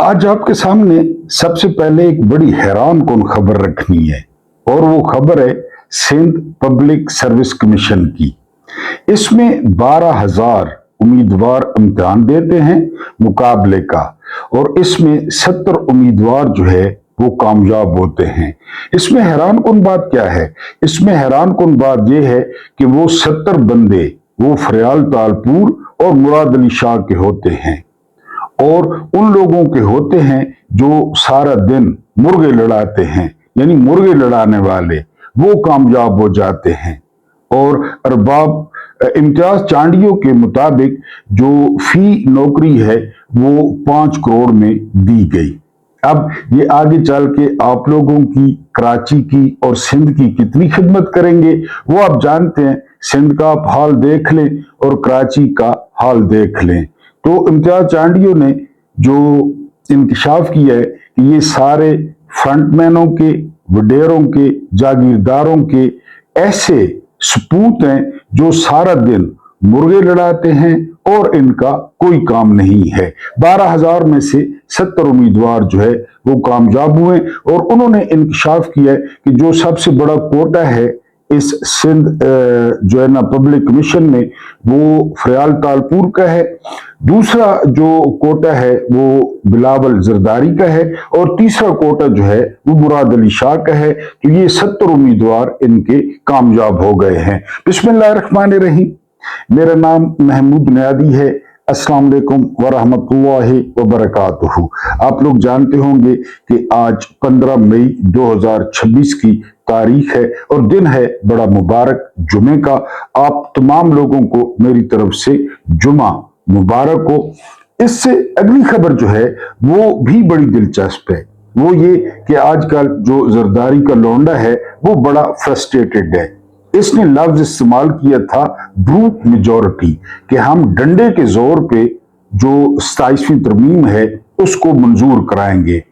आज आपके सामने सबसे पहले एक बड़ी हैरान कौन खबर रखनी है और वो खबर है सिंध पब्लिक सर्विस कमीशन की। इसमें 12,000 उम्मीदवार इम्तिहान देते हैं मुकाबले का और इसमें 70 उम्मीदवार जो है वो कामयाब होते हैं। इसमें हैरान कौन बात क्या है? इसमें हैरान कौन बात यह है कि वो 70 बंदे वो फरियाल तालपुर और मुराद अली शाह के होते हैं और उन लोगों के होते हैं जो सारा दिन मुर्गे लड़ाते हैं, यानी मुर्गे लड़ाने वाले वो कामयाब हो जाते हैं। और अरबाब इम्तियाज चांडियों के मुताबिक जो फी नौकरी है वो 5 करोड़ में दी गई। अब ये आगे चल के आप लोगों की, कराची की और सिंध की कितनी खिदमत करेंगे वो आप जानते हैं। सिंध का आप हाल देख लें और कराची का हाल देख लें। तो इम्तियाज चांडियों ने जो इंकशाफ किया है कि ये सारे फ्रंटमैनों के, वडेरों के, जागीरदारों के ऐसे सपूत हैं जो सारा दिन मुर्गे लड़ाते हैं और इनका कोई काम नहीं है। 12,000 में से 70 उम्मीदवार जो है वो कामयाब हुए और उन्होंने इंकशाफ किया है कि जो सबसे बड़ा कोटा है इस सिंध जो है ना पब्लिक कमीशन में वो फरियाल तालपुर का है, दूसरा जो कोटा है वो बिलावल जरदारी का है और तीसरा कोटा जो है वो मुराद अली शाह का है। तो ये 70 उम्मीदवार इनके कामयाब हो गए हैं। बिस्मिल्लाहिर्रहमानिर्रहीम। मेरा नाम महमूद नियादी है। अस्सलाम वालेकुम वरहमतुल्लाहि वबरकातुहू। आप लोग जानते होंगे कि आज 15 मई 2026 की तारीख है और दिन है बड़ा मुबारक जुमे का। आप तमाम लोगों को मेरी तरफ से जुमा मुबारक हो। इससे अगली खबर जो है वो भी बड़ी दिलचस्प है। वो ये कि आजकल जो जरदारी का लौंडा है वो बड़ा फ्रस्ट्रेटेड है। इसने लफ्ज इस्तेमाल किया था ब्रूट मेजॉरिटी, कि हम डंडे के जोर पे जो 27वीं तरमीम है उसको मंजूर कराएंगे।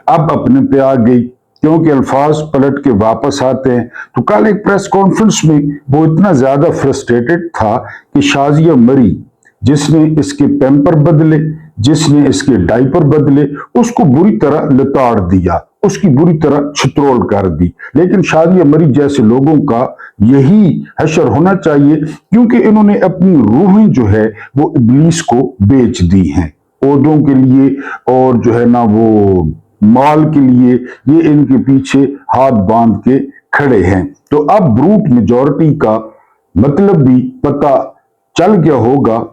अब अपने पे आ गई, क्योंकि अल्फाज पलट के वापस आते हैं। तो कल एक प्रेस कॉन्फ्रेंस में वो इतना ज्यादा फ्रस्ट्रेटेड था कि शाजिया मरी, जिसने इसके पैम्पर बदले, जिसने इसके डाइपर बदले, उसको बुरी तरह लताड़ दिया, उसकी बुरी तरह छित्रोल कर दी। लेकिन शाजिया मरी जैसे लोगों का यही हशर होना चाहिए, क्योंकि इन्होंने अपनी रूहें जो है वो इब्लीस को बेच दी हैं ओहदों के लिए और जो है ना वो माल के लिए। ये इनके पीछे हाथ बांध के खड़े हैं। तो अब ब्रूट मेजॉरिटी का मतलब भी पता चल गया होगा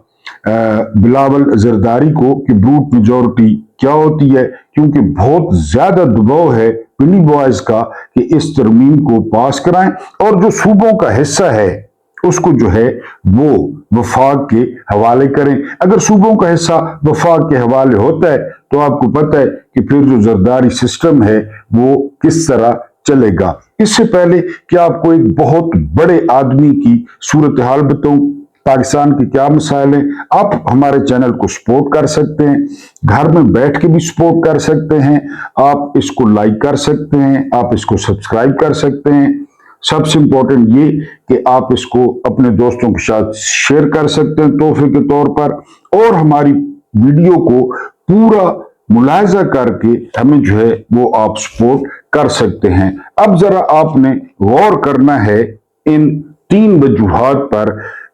बिलावल जरदारी को कि ब्रूट मेजॉरिटी क्या होती है, क्योंकि बहुत ज्यादा दबाव है पिनी बॉयज का कि इस तरमीम को पास कराएं और जो सूबों का हिस्सा है उसको जो है वो वफाक के हवाले करें। अगर सूबों का हिस्सा वफाक के हवाले होता है तो आपको पता है कि फिर जो जरदारी सिस्टम है वो किस तरह चलेगा। इससे पहले कि आपको एक बहुत बड़े आदमी की सूरत हाल बताऊं, पाकिस्तान के क्या मसाइल हैं, आप हमारे चैनल को सपोर्ट कर सकते हैं, घर में बैठ के भी सपोर्ट कर सकते हैं, आप इसको लाइक कर सकते हैं, आप इसको सब्सक्राइब कर सकते हैं। सबसे इंपॉर्टेंट ये कि आप इसको अपने दोस्तों के साथ शेयर कर सकते हैं तोहफे के तौर पर, और हमारी वीडियो को पूरा मुलाहिजा करके हमें जो है वो आप सपोर्ट कर सकते हैं। अब जरा आपने गौर करना है इन 3 वजूहात पर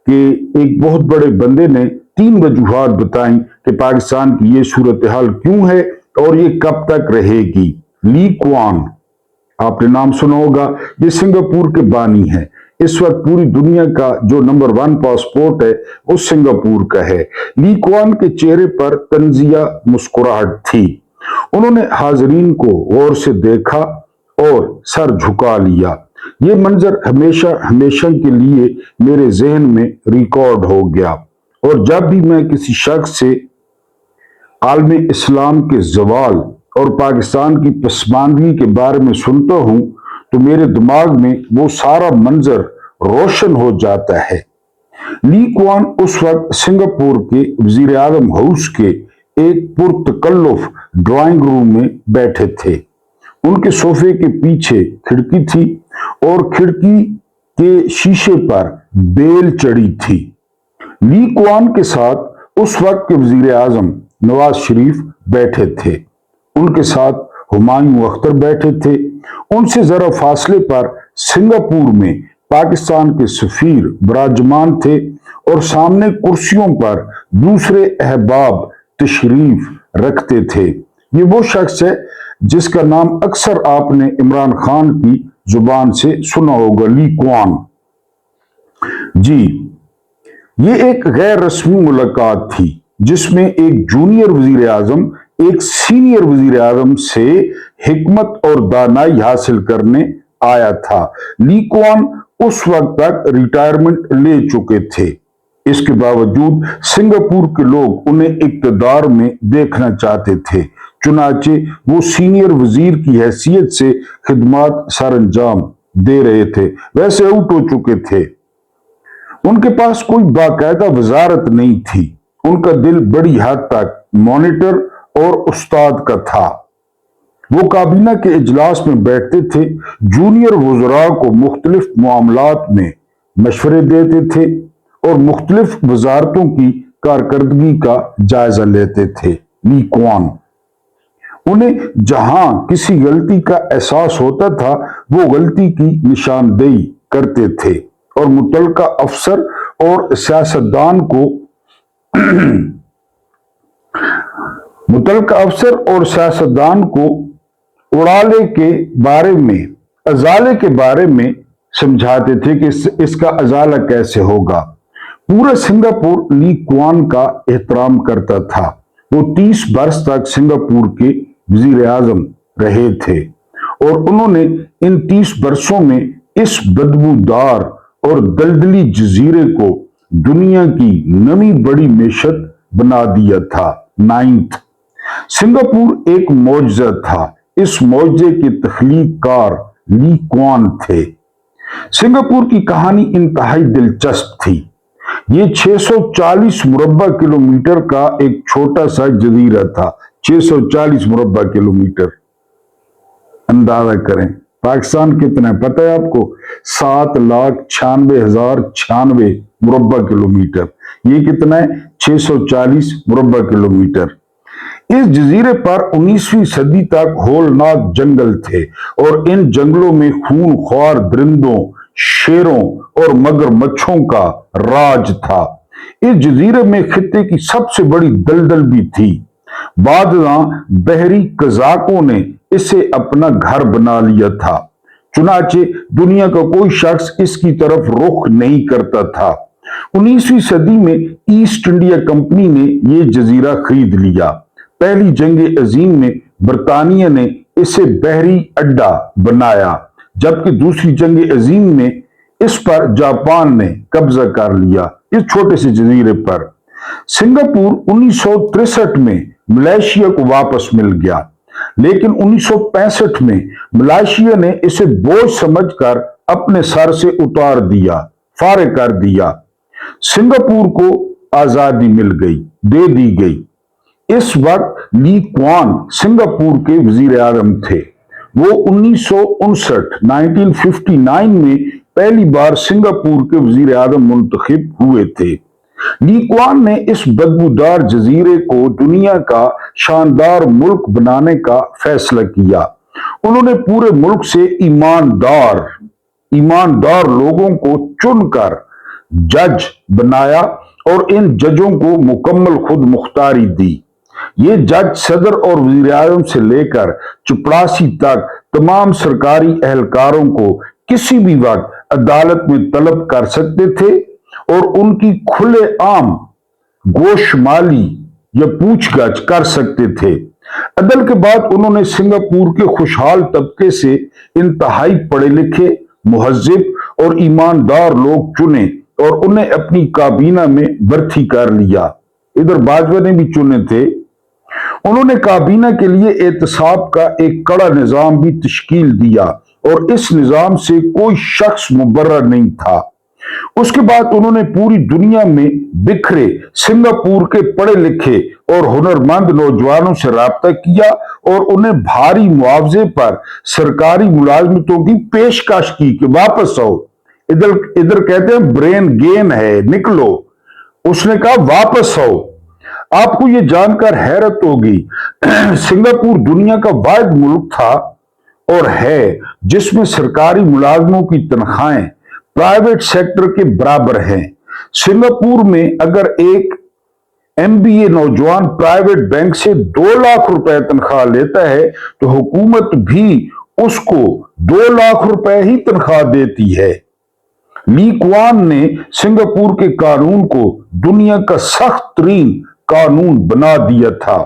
कि एक बहुत बड़े बंदे ने 3 वजूहात बताई कि पाकिस्तान की ये सूरत हाल क्यों है और ये कब तक रहेगी। ली कुआन, आपने नाम सुना होगा, ये सिंगापुर के बानी है। इस वक्त पूरी दुनिया का जो नंबर 1 पासपोर्ट है वो सिंगापुर का है। ली कुआन के चेहरे पर तंजिया मुस्कुराहट थी। उन्होंने हाजरीन को गौर से देखा और सर झुका लिया। ये मंजर हमेशा हमेशा के लिए मेरे जहन में रिकॉर्ड हो गया और जब भी मैं किसी शख्स से आलम इस्लाम के जवाल और पाकिस्तान की पसमानदगी के बारे में सुनता हूं तो मेरे दिमाग में वो सारा मंजर रोशन हो जाता है। ली कुआन उस वक्त सिंगापुर के वजीर आजम हाउस के एक पुरतकल्लुफ ड्राइंग रूम में बैठे थे। उनके सोफे के पीछे खिड़की थी और खिड़की के शीशे पर बेल चढ़ी थी। ली कुआन के साथ उस वक्त के वजीर आजम नवाज शरीफ बैठे थे। उनके साथ हुमायूं अख्तर बैठे थे। उनसे जरा फासले पर सिंगापुर में पाकिस्तान के सफीर विराजमान थे और सामने कुर्सियों पर दूसरे अहबाब तशरीफ रखते थे। ये वो शख्स है जिसका नाम अक्सर आपने इमरान खान की जुबान से सुना होगा, ली कुआन। जी, ये एक गैर रस्मी मुलाकात थी जिसमें एक जूनियर वजीर आजम एक सीनियर वजीर आजम से हिकमत और दानाई हासिल करने आया था। ली कुआन उस वक्त तक रिटायरमेंट ले चुके थे। इसके बावजूद सिंगापुर के लोग उन्हें इक्तदार में देखना चाहते थे। चुनाचे वो सीनियर वजीर की हैसियत से खिदमत सर अंजाम दे रहे थे। वैसे आउट हो चुके थे। उनके पास कोई बाकायदा वजारत नहीं थी। उनका दिल बड़ी हद तक मॉनिटर और उस्ताद का था। वो काबीना के इजलास में बैठते थे, जूनियर वज़रा को मुख्तलिफ मामलात में मशवरे देते थे और मुख्तलिफ वजारतों की कारकर्दगी का जायजा लेते थे। ली कुआन, उन्हें जहां किसी गलती का एहसास होता था वो गलती की निशानदेही करते थे और मुतल्लिका अफसर और सियासतदान को उड़ाले के बारे में, अजाले के बारे में समझाते थे कि इसका अजाला कैसे होगा। पूरा सिंगापुर ली कुआन का एहतराम करता था। वो 30 बरस तक सिंगापुर के वजीर आजम रहे थे और उन्होंने इन 30 बरसों में इस बदबूदार और दलदली जजीरे को दुनिया की नवी बड़ी मेशत बना दिया था। 9th, सिंगापुर एक मौजज़ा था। इस मौजज़े के तख्लीक़कार ली कुआन थे। सिंगापुर की कहानी इंतहाई दिलचस्प थी। ये 640 मुरब्बा किलोमीटर का एक छोटा सा जजीरा था। 640 मुरब्बा किलोमीटर, अंदाजा करें पाकिस्तान कितना है पता है आपको? 7,96,096 मुरब्बा किलोमीटर। ये कितना है? 640 मुरब्बा किलोमीटर। इस जजीरे पर 19वीं सदी तक होलनाक जंगल थे और इन जंगलों में खूनख्वार दरिंदों, शेरों और मगरमच्छों का राज था। इस जजीरे में खित्ते की सबसे बड़ी दलदल भी थी। बादशाह बहरी कज़ाकों ने इसे अपना घर बना लिया था। चुनाचे दुनिया का कोई शख्स इसकी तरफ रुख नहीं करता था। 19वीं सदी में ईस्ट इंडिया कंपनी ने यह जजीरा खरीद लिया। पहली जंग अजीम में बरतानिया ने इसे बहरी अड्डा बनाया, जबकि दूसरी जंग अजीम में इस पर जापान ने कब्जा कर लिया, इस छोटे से जजीरे पर। सिंगापुर 1963 में मलेशिया को वापस मिल गया, लेकिन 1965 में मलेशिया ने इसे बोझ समझकर अपने सर से उतार दिया, फारिग कर दिया। सिंगापुर को आजादी मिल गई, दे दी गई। इस वक्त ली कुआन सिंगापुर के वजीर आजम थे। वो 1959 में पहली बार सिंगापुर के वजीर आजम मुंतखब हुए थे। ली कुआन ने इस बदबूदार जजीरे को दुनिया का शानदार मुल्क बनाने का फैसला किया। उन्होंने पूरे मुल्क से ईमानदार लोगों को चुनकर जज बनाया और इन जजों को मुकम्मल खुद मुख्तारी दी। ये जज सदर और वजीर आजम से लेकर चपड़ासी तक तमाम सरकारी एहलकारों को किसी भी वक्त अदालत में तलब कर सकते थे और उनकी खुले आम गोशमाली या पूछगछ कर सकते थे। अदल के बाद उन्होंने सिंगापुर के खुशहाल तबके से इंतहाई पढ़े लिखे, मुहज्जिब और ईमानदार लोग चुने और उन्हें अपनी काबीना में भर्ती कर लिया। इधर बाजवा ने भी चुने थे। उन्होंने काबीना के लिए एहतसाब का एक कड़ा निजाम भी तश्कील दिया और इस निजाम से कोई शख्स मुबर्रा नहीं था। उसके बाद उन्होंने पूरी दुनिया में बिखरे सिंगापुर के पढ़े लिखे और हुनरमंद नौजवानों से राब्ता किया और उन्हें भारी मुआवजे पर सरकारी मुलाजमतों की पेशकश की कि वापस आओ। इधर कहते हैं ब्रेन गेन है, निकलो। उसने कहा वापस आओ। आपको ये जानकर हैरत होगी, सिंगापुर दुनिया का वाहिद मुल्क था और है जिसमें सरकारी मुलाजमों की तनख्वाहें प्राइवेट सेक्टर के बराबर हैं। सिंगापुर में अगर एक एमबीए नौजवान प्राइवेट बैंक से 2 लाख रुपए तनख्वाह लेता है तो हुकूमत भी उसको 2 लाख रुपए ही तनख्वाह देती है। ली कुआन ने सिंगापुर के कानून को दुनिया का सख्त तरीन कानून बना दिया था।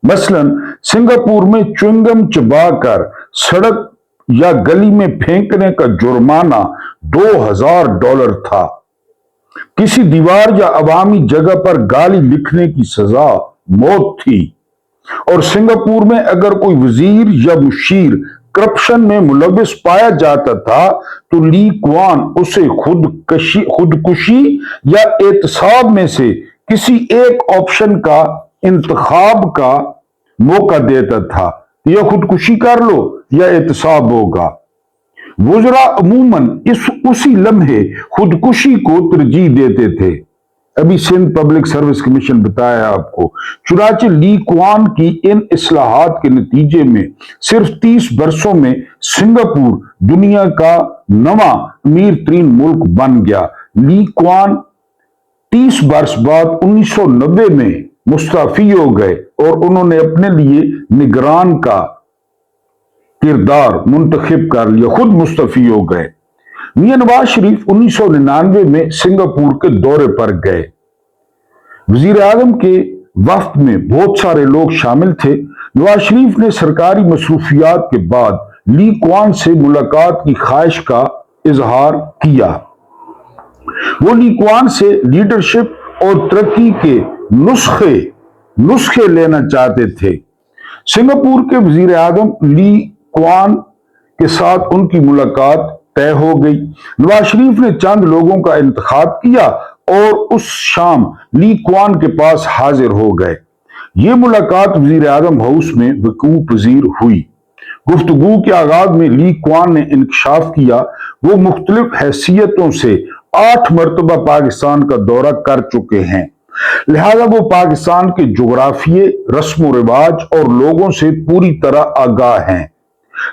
मसलन सिंगापुर में च्युइंगम चबाकर सड़क या गली में फेंकने का जुर्माना $2000 था। किसी दीवार या अवामी जगह पर गाली लिखने की सजा मौत थी। और सिंगापुर में अगर कोई वजीर या मुशीर करप्शन में मुलविस पाया जाता था तो ली कुआन उसे खुदकुशी या एहतसाब में से किसी एक ऑप्शन का इंतखाब का मौका देता था। या खुदकुशी कर लो या एहतसाब होगा। वुज़रा अमूमन उसी लम्हे खुदकुशी को तरजीह देते थे। अभी सिंध पब्लिक सर्विस कमीशन बताया आपको। चुनाचे ली कुआन की इन इस्लाहात के नतीजे में सिर्फ 30 बरसों में सिंगापुर दुनिया का नवा अमीर तरीन मुल्क बन गया। ली कुआन 30 बरस बाद 1990 में मुस्तफी हो गए और उन्होंने अपने लिए निगरान का किरदार मुंतखब कर लिया, खुद मुस्तफी हो गए। मियां नवाज शरीफ 1999 में सिंगापुर के दौरे पर गए। वजीर आजम के वफ्द में बहुत सारे लोग शामिल थे। नवाज शरीफ ने सरकारी मसरूफियात के बाद ली कुआन से मुलाकात की ख्वाहिश का इजहार किया। वो ली कुआन से लीडरशिप और तरक्की के नुस्खे लेना चाहते थे। सिंगापुर के वजीर आजम ली कुआन के साथ उनकी मुलाकात तय हो गई। नवाज शरीफ ने चंद लोगों का इंतखाब किया और उस शाम ली कुआन के पास हाजिर हो गए। ये मुलाकात वजीर आजम हाउस में वकूअ पजीर हुई। गुफ्तगू के आगाज में ली कुआन ने इंकशाफ किया वो मुख्तलिफ हैसियतों से 8 मरतबा पाकिस्तान का दौरा कर चुके हैं, लिहाजा वो पाकिस्तान के जुग्राफिये, रस्म रिवाज और लोगों से पूरी तरह आगाह हैं।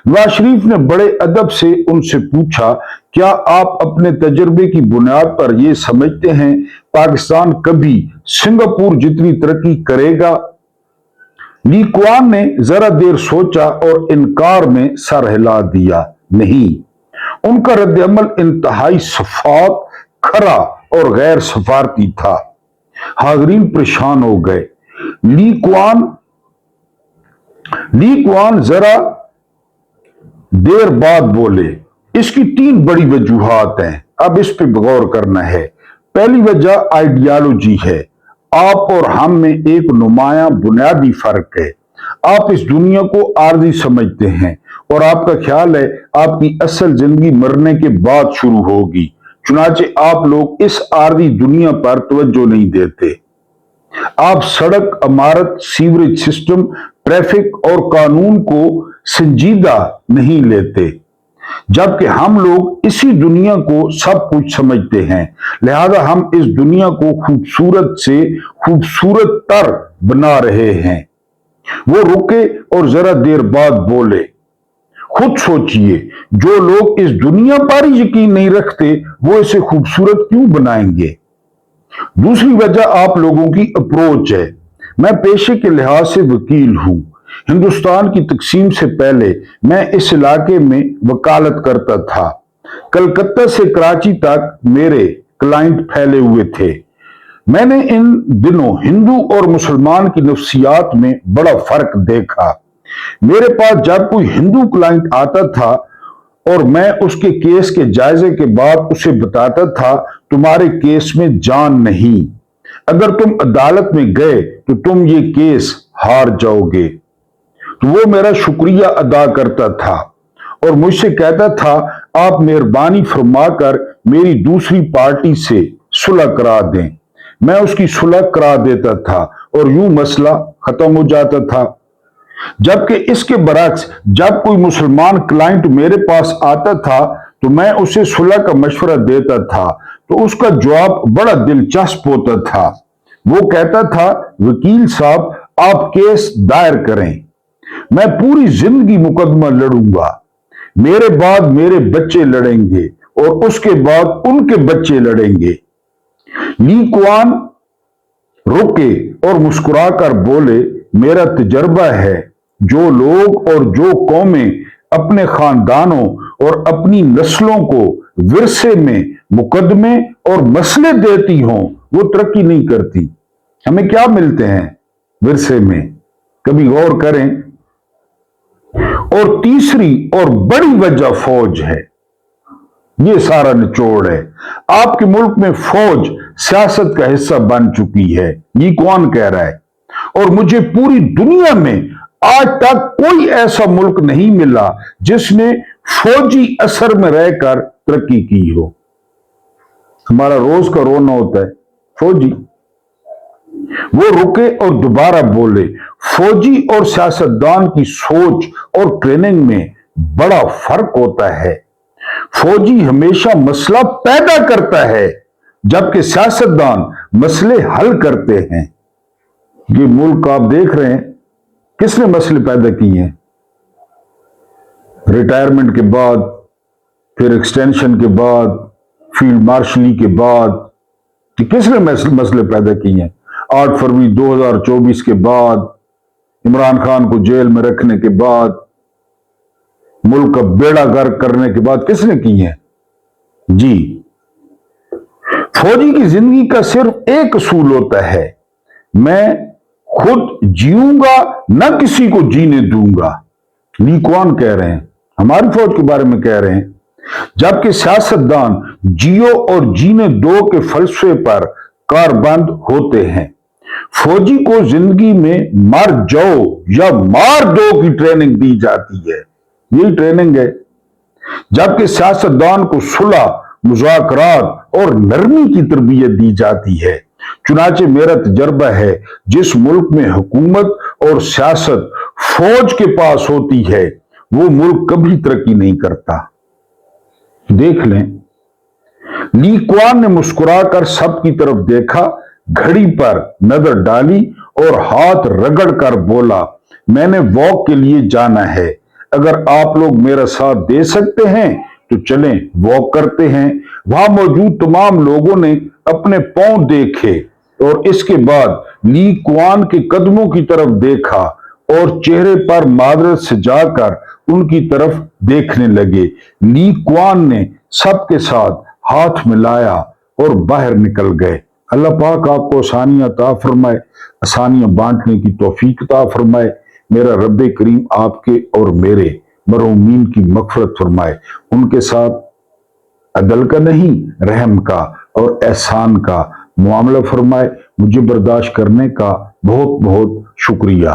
नवाज शरीफ ने बड़े अदब से उनसे पूछा, क्या आप अपने तजर्बे की बुनियाद पर यह समझते हैं पाकिस्तान कभी सिंगापुर जितनी तरक्की करेगा? ली कुआन ने जरा देर सोचा और इनकार में सर हिला दिया, नहीं। उनका रद्द-ए-अमल इंतहाई शफाफ, खरा और गैर सफारती था। हाज़रीन परेशान हो गए। ली कुआन जरा देर बाद बोले, इसकी 3 बड़ी वजूहात हैं, अब इस पे गौर करना है। पहली वजह आइडियालॉजी है। आप और हम में एक नुमाया बुनियादी फर्क है। आप इस दुनिया को आर्जी समझते हैं और आपका ख्याल है आपकी असल जिंदगी मरने के बाद शुरू होगी। चुनाचे आप लोग इस आर्जी दुनिया पर तवज्जो नहीं देते। आप सड़क, इमारत, सीवरेज सिस्टम, ट्रैफिक और कानून को संजीदा नहीं लेते, जबकि हम लोग इसी दुनिया को सब कुछ समझते हैं। लिहाजा हम इस दुनिया को खूबसूरत से खूबसूरत तर बना रहे हैं। वो रुके और जरा देर बाद बोले, खुद सोचिए, जो लोग इस दुनिया पर ही यकीन नहीं रखते वो इसे खूबसूरत क्यों बनाएंगे? दूसरी वजह आप लोगों की अप्रोच है। मैं पेशे के लिहाज से वकील हूं। हिंदुस्तान की तकसीम से पहले मैं इस इलाके में वकालत करता था। कलकत्ता से कराची तक मेरे क्लाइंट फैले हुए थे। मैंने इन दिनों हिंदू और मुसलमान की नफ्सियात में बड़ा फर्क देखा। मेरे पास जब कोई हिंदू क्लाइंट आता था और मैं उसके केस के जायजे के बाद उसे बताता था, तुम्हारे केस में जान नहीं, अगर तुम अदालत में गए तो तुम ये केस हार जाओगे, तो वो मेरा शुक्रिया अदा करता था और मुझसे कहता था, आप मेहरबानी फरमाकर मेरी दूसरी पार्टी से सुलह करा दें। मैं उसकी सुलह करा देता था और यूं मसला खत्म हो जाता था। जबकि इसके बरक्स जब कोई मुसलमान क्लाइंट मेरे पास आता था तो मैं उसे सुलह का मशवरा देता था तो उसका जवाब बड़ा दिलचस्प होता था। वो कहता था, वकील साहब आप केस दायर करें, मैं पूरी जिंदगी मुकदमा लड़ूंगा, मेरे बाद मेरे बच्चे लड़ेंगे और उसके बाद उनके बच्चे लड़ेंगे। ली कुआन रुके और मुस्कुराकर बोले, मेरा तजर्बा है, जो लोग और जो कौमें अपने खानदानों और अपनी नस्लों को विरसे में मुकदमे और मसले देती हों, वो तरक्की नहीं करती। हमें क्या मिलते हैं विरसे में, कभी गौर करें। और तीसरी और बड़ी वजह फौज है। ये सारा निचोड़ है। आपके मुल्क में फौज सियासत का हिस्सा बन चुकी है, ये कौन कह रहा है? और मुझे पूरी दुनिया में आज तक कोई ऐसा मुल्क नहीं मिला जिसने फौजी असर में रहकर तरक्की की हो। हमारा रोज का रोना होता है फौजी। वो रुके और दोबारा बोले, फौजी और सियासतदान की सोच और ट्रेनिंग में बड़ा फर्क होता है। फौजी हमेशा मसला पैदा करता है, जबकि सियासतदान मसले हल करते हैं। ये मुल्क आप देख रहे हैं, किसने मसले पैदा किए हैं? रिटायरमेंट के बाद, फिर एक्सटेंशन के बाद, फील्ड मार्शली के बाद, किसने मसले पैदा किए हैं? 8 फरवरी 2024 के बाद, इमरान खान को जेल में रखने के बाद, मुल्क का बेड़ा गर्क करने के बाद किसने किए हैं? जी, फौजी की जिंदगी का सिर्फ एक असूल होता है, मैं खुद जीऊंगा, ना किसी को जीने दूंगा। ली कुआन कह रहे हैं, हमारी फौज के बारे में कह रहे हैं। जबकि सियासतदान जियो और जीने दो के फलसफे पर कारबंद होते हैं। फौजी को जिंदगी में मर जाओ या मार दो की ट्रेनिंग दी जाती है, यही ट्रेनिंग है। जबकि सियासतदान को सुलह, मुज़ाकरात और नरमी की तरबियत दी जाती है। चुनाचे मेरा तजर्बा है, जिस मुल्क में हुकूमत और सियासत फौज के पास होती है, वो मुल्क कभी तरक्की नहीं करता। देख लें, ली कुआन ने मुस्कुराकर सबकी तरफ देखा, घड़ी पर नजर डाली और हाथ रगड़कर बोला, मैंने वॉक के लिए जाना है, अगर आप लोग मेरा साथ दे सकते हैं तो चलें, वॉक करते हैं। वहां मौजूद तमाम लोगों ने अपने पांव देखे और इसके बाद ली कुआन के कदमों की तरफ देखा और चेहरे पर मादरत से जाकर उनकी तरफ देखने लगे। ली कुआन ने सबके साथ हाथ मिलाया और बाहर निकल गए। अल्लाह पाक आपको आसानियां अता फरमाए, आसानियां बांटने की तौफीक अता फरमाए। मेरा रब करीम आपके और मेरे मरहूमीन की मग़फ़िरत फरमाए, उनके साथ अदल का नहीं, रहम का और एहसान का मुआमला फरमाए। मुझे बर्दाश्त करने का बहुत बहुत शुक्रिया।